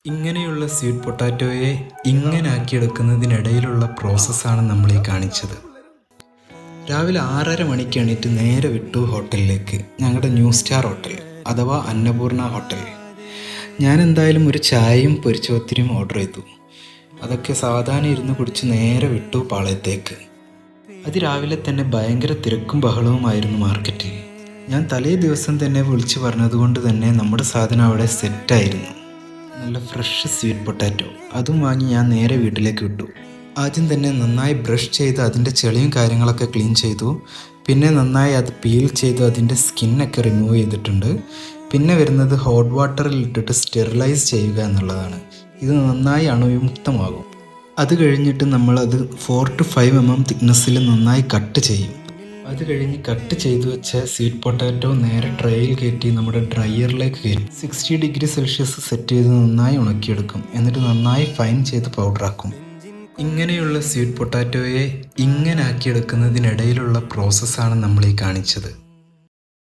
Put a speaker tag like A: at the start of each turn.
A: ഇങ്ങനെയുള്ള സ്വീറ്റ് പൊട്ടാറ്റോയെ ഇങ്ങനെ ആക്കിയെടുക്കുന്നതിനിടയിലുള്ള പ്രോസസ്സാണ് നമ്മൾ ഈ കാണിച്ചത്. രാവിലെ 6:30 മണിക്ക് എണീറ്റ് നേരെ വിട്ടു ഹോട്ടലിലേക്ക്, ഞങ്ങളുടെ ന്യൂ സ്റ്റാർ ഹോട്ടൽ അഥവാ അന്നപൂർണ ഹോട്ടൽ. ഞാൻ എന്തായാലും ഒരു ചായയും പൊരിച്ചോത്തിരിയും ഓർഡർ ചെയ്തു. അതൊക്കെ സാധാരണ ഇരുന്ന് കുടിച്ച് നേരെ വിട്ടു പാളയത്തേക്ക്. അതിരാവിലെ തന്നെ ഭയങ്കര തിരക്കും ബഹളവുമായിരുന്നു മാർക്കറ്റിൽ. ഞാൻ തലേ ദിവസം തന്നെ വിളിച്ചു പറഞ്ഞതുകൊണ്ട് തന്നെ നമ്മുടെ സാധനം അവിടെ സെറ്റായിരുന്നു. നല്ല ഫ്രഷ് സ്വീറ്റ് പൊട്ടാറ്റോ അതും വാങ്ങി ഞാൻ നേരെ വീട്ടിലേക്ക് വിട്ടു. ആദ്യം തന്നെ നന്നായി ബ്രഷ് ചെയ്ത് അതിൻ്റെ ചെളിയും കാര്യങ്ങളൊക്കെ ക്ലീൻ ചെയ്തു. പിന്നെ നന്നായി അത് പീൽ ചെയ്തു അതിൻ്റെ സ്കിന്നൊക്കെ റിമൂവ് ചെയ്തിട്ടുണ്ട്. പിന്നെ വരുന്നത് ഹോട്ട് വാട്ടറിൽ ഇട്ടിട്ട് സ്റ്റെറിലൈസ് ചെയ്യുക എന്നുള്ളതാണ്. ഇത് നന്നായി അണുവിമുക്തമാകും. അത് കഴിഞ്ഞിട്ട് നമ്മളത് 4 to 5 mm തിക്നെസ്സിൽ നന്നായി കട്ട് ചെയ്യും. അത് കഴിഞ്ഞ് കട്ട് ചെയ്തു വെച്ച സ്വീറ്റ് പൊട്ടാറ്റോ നേരെ ട്രേയിൽ കയറ്റി നമ്മുടെ ഡ്രയറിലേക്ക് കയറ്റും. 60 ഡിഗ്രി സെൽഷ്യസ് സെറ്റ് ചെയ്ത് നന്നായി ഉണക്കിയെടുക്കും. എന്നിട്ട് നന്നായി ഫൈൻ ചെയ്ത് പൗഡറാക്കും. ഇങ്ങനെയുള്ള സ്വീറ്റ് പൊട്ടാറ്റോയെ ഇങ്ങനെ ആക്കിയെടുക്കുന്നതിനിടയിലുള്ള പ്രോസസ്സാണ് നമ്മൾ ഈ കാണിച്ചത്.